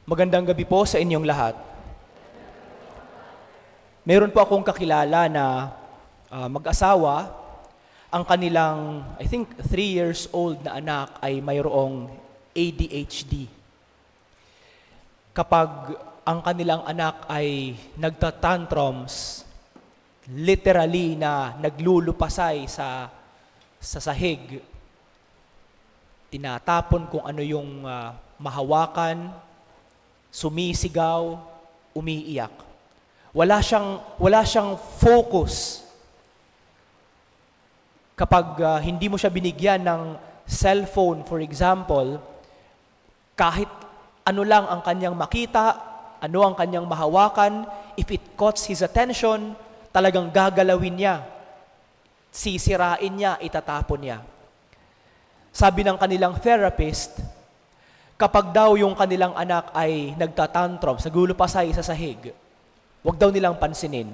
Magandang gabi po sa inyong lahat. Meron po akong kakilala na mag-asawa. Ang kanilang, I think, 3 years old na anak ay mayroong ADHD. Kapag ang kanilang anak ay nagtatantrums, literally na naglulupasay sa sahig, tinatapon kung ano yung mahawakan, sumisigaw, umiiyak. Wala siyang focus. Kapag hindi mo siya binigyan ng cellphone, for example, kahit ano lang ang kanyang makita, ano ang kanyang mahawakan, if it caught his attention, talagang gagalawin niya, sisirain niya, itatapon niya. Sabi ng kanilang therapist, kapag daw yung kanilang anak ay nagtatantrums, naglulupasay sa sahig, huwag daw nilang pansinin.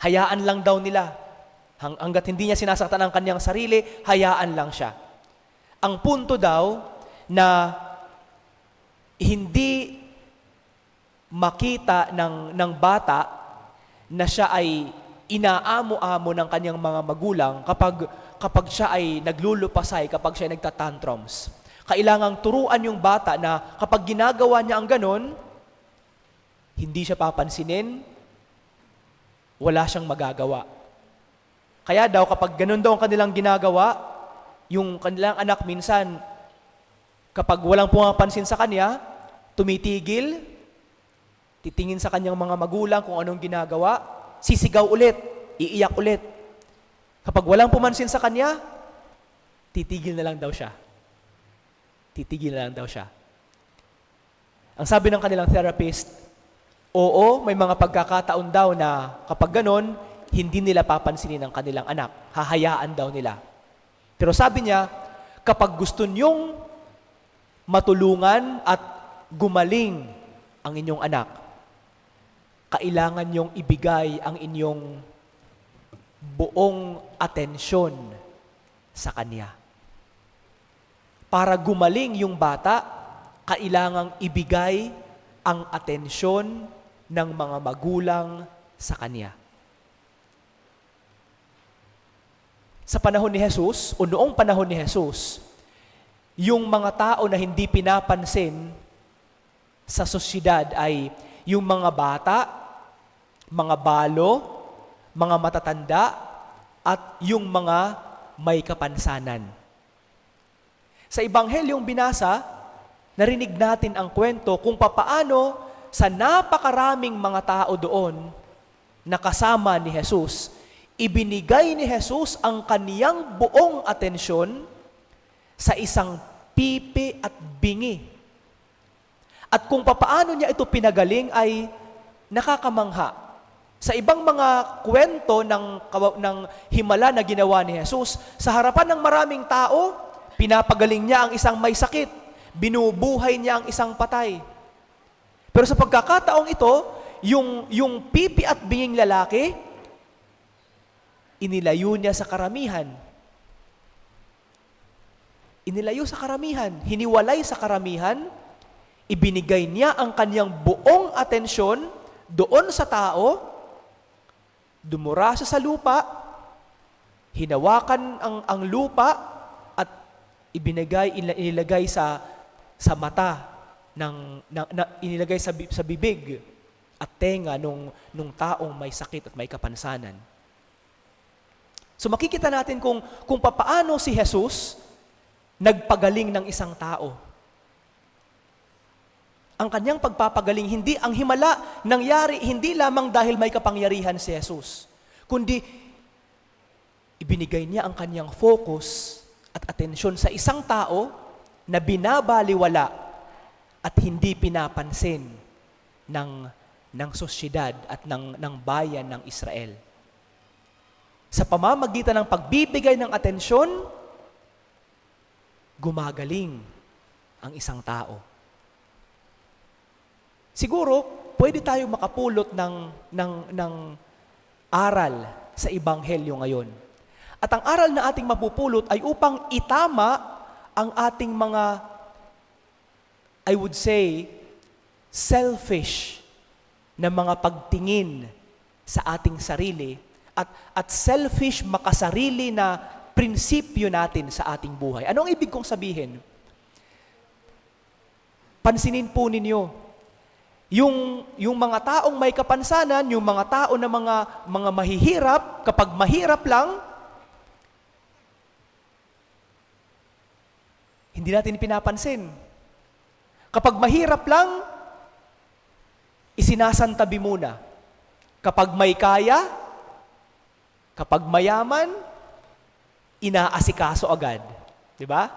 Hayaan lang daw nila. Hanggat hindi niya sinasaktan ang kanyang sarili, hayaan lang siya. Ang punto daw na hindi makita ng bata na siya ay inaamo-amo ng kanyang mga magulang kapag siya ay naglulupasay, kapag siya ay nagtatantrums. Kailangang turuan yung bata na kapag ginagawa niya ang ganon, hindi siya papansinin, wala siyang magagawa. Kaya daw kapag ganon daw ang kanilang ginagawa, yung kanilang anak minsan, kapag walang pumapansin sa kanya, tumitigil, titingin sa kanyang mga magulang kung anong ginagawa, sisigaw ulit, iiyak ulit. Kapag walang pumansin sa kanya, titigil na lang daw siya. Titigil na lang daw siya. Ang sabi ng kanilang therapist, oo, may mga pagkakataon daw na kapag ganon, hindi nila papansinin ang kanilang anak. Hahayaan daw nila. Pero sabi niya, kapag gusto niyong matulungan at gumaling ang inyong anak, kailangan niyong ibigay ang inyong buong atensyon sa kanya. Para gumaling yung bata, kailangang ibigay ang atensyon ng mga magulang sa kanya. Sa panahon ni Jesus, o noong panahon ni Jesus, yung mga tao na hindi pinapansin sa sosyedad ay yung mga bata, mga balo, mga matatanda, at yung mga may kapansanan. Sa Ebanghelyong binasa, narinig natin ang kwento kung papaano sa napakaraming mga tao doon na kasama ni Jesus, ibinigay ni Jesus ang kaniyang buong atensyon sa isang pipi at bingi. At kung papaano niya ito pinagaling ay nakakamangha. Sa ibang mga kwento ng himala na ginawa ni Jesus, sa harapan ng maraming tao, pinapagaling niya ang isang may sakit, binubuhay niya ang isang patay. Pero sa pagkakataong ito, yung pipi at binging lalaki, inilayo niya sa karamihan. Inilayo sa karamihan, hiniwalay sa karamihan, ibinigay niya ang kanyang buong atensyon doon sa tao, dumura siya sa lupa, hinawakan ang lupa, at inilagay sa mata, inilagay sa bibig at tenga nung taong may sakit at may kapansanan. So makikita natin kung papaano si Jesus nagpagaling ng isang tao. Ang kanyang pagpapagaling, hindi ang himala nangyari hindi lamang dahil may kapangyarihan si Jesus, kundi ibinigay niya ang kanyang focus at atensyon sa isang tao na binabaliwala at hindi pinapansin ng sosyedad at ng bayan ng Israel. Sa pamamagitan ng pagbibigay ng atensyon, gumagaling ang isang tao. Siguro, pwede tayo makapulot ng aral sa Ebanghelyo ngayon. At ang aral na ating mapupulot ay upang itama ang ating mga I would say, selfish na mga pagtingin sa ating sarili at selfish makasarili na prinsipyo natin sa ating buhay. Ano ang ibig kong sabihin? Pansinin po ninyo, yung mga taong may kapansanan, yung mga tao na mga mahihirap, kapag mahirap lang, hindi natin pinapansin. Kapag mahirap lang, isinasantabi muna. Kapag may kaya, kapag mayaman, inaasikaso agad. Di ba?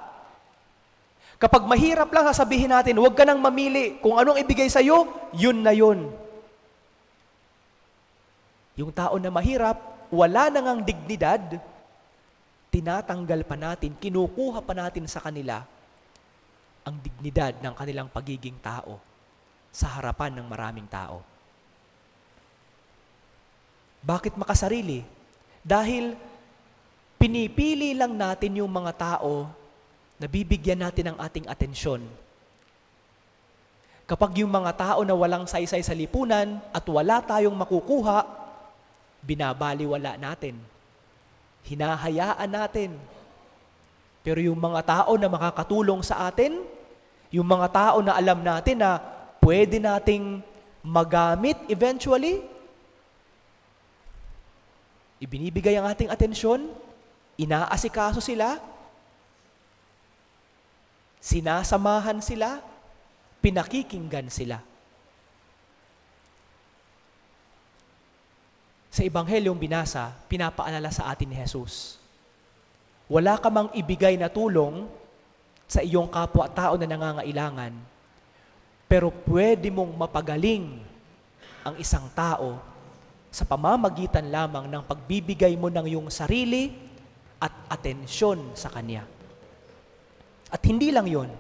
Kapag mahirap lang, sabihin natin, huwag ka nang mamili. Kung anong ibigay sa'yo, yun na yun. Yung tao na mahirap, wala na ngang dignidad, tinatanggal pa natin, kinukuha pa natin sa kanila ang dignidad ng kanilang pagiging tao sa harapan ng maraming tao. Bakit makasarili? Dahil pinipili lang natin yung mga tao na bibigyan natin ng ating atensyon. Kapag yung mga tao na walang saysay sa lipunan at wala tayong makukuha, binabaliwala natin. Hinahayaan natin. Pero yung mga tao na makakatulong sa atin, yung mga tao na alam natin na pwede nating magamit eventually, ibinibigay ang ating atensyon, inaasikaso sila, sinasamahan sila, pinakikinggan sila. Sa Ebanghelyong binasa, pinapaalala sa atin ni Jesus, wala ka mang ibigay na tulong sa iyong kapwa-tao na nangangailangan, pero pwede mong mapagaling ang isang tao sa pamamagitan lamang ng pagbibigay mo ng iyong sarili at atensyon sa Kanya. At hindi lang yon.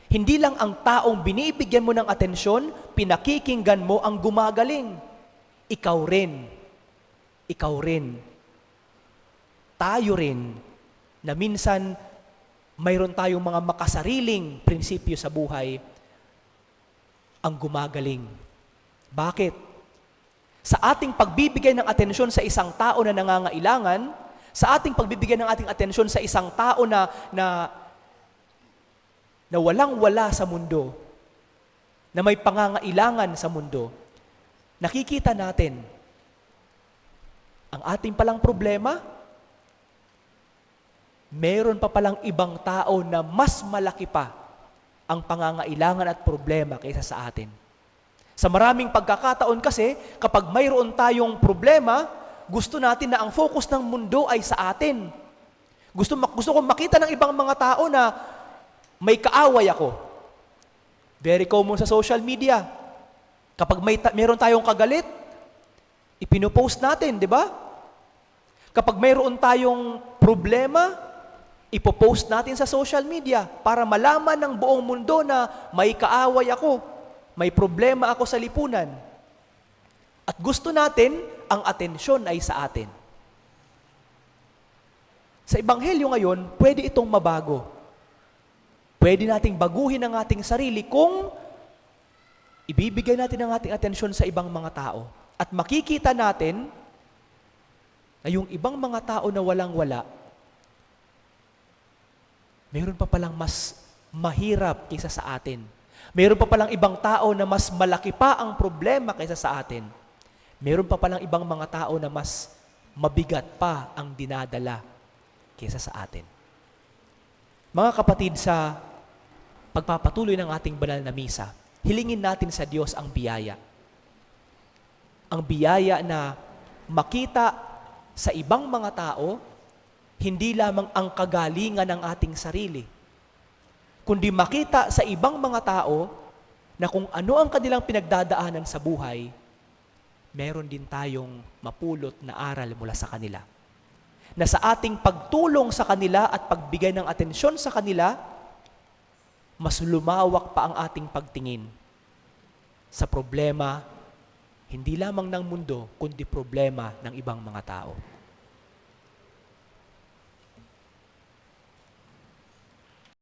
Hindi lang ang taong binibigyan mo ng atensyon, pinakikinggan mo ang gumagaling. Ikaw rin. Ikaw rin. Tayo rin na minsan mayroon tayong mga makasariling prinsipyo sa buhay ang gumagaling. Bakit? Sa ating pagbibigay ng atensyon sa isang tao na nangangailangan, sa ating pagbibigay ng ating atensyon sa isang tao na walang-wala sa mundo, na may pangangailangan sa mundo, nakikita natin ang ating palang problema, meron pa palang ibang tao na mas malaki pa ang pangangailangan at problema kaysa sa atin. Sa maraming pagkakataon kasi, kapag mayroon tayong problema, gusto natin na ang focus ng mundo ay sa atin. Gusto kong makita ng ibang mga tao na may kaaway ako. Very common sa social media. Kapag meron tayong kagalit, ipinopost natin, di ba? Kapag mayroon tayong problema, ipopost natin sa social media para malaman ng buong mundo na may kaaway ako, may problema ako sa lipunan. At gusto natin, ang atensyon ay sa atin. Sa Ebanghelyo ngayon, pwede itong mabago. Pwede nating baguhin ang ating sarili kung ibibigay natin ang ating atensyon sa ibang mga tao. At makikita natin na yung ibang mga tao na walang-wala, mayroon pa palang mas mahirap kaysa sa atin. Mayroon pa palang ibang tao na mas malaki pa ang problema kaysa sa atin. Mayroon pa palang ibang mga tao na mas mabigat pa ang dinadala kaysa sa atin. Mga kapatid, sa pagpapatuloy ng ating banal na misa, hilingin natin sa Diyos ang biyaya. Ang biyaya na makita sa ibang mga tao hindi lamang ang kagalingan ng ating sarili, kundi makita sa ibang mga tao na kung ano ang kanilang pinagdadaanan sa buhay, meron din tayong mapulot na aral mula sa kanila. Na sa ating pagtulong sa kanila at pagbigay ng atensyon sa kanila, mas lumawak pa ang ating pagtingin sa problema, hindi lamang ng mundo, kundi problema ng ibang mga tao.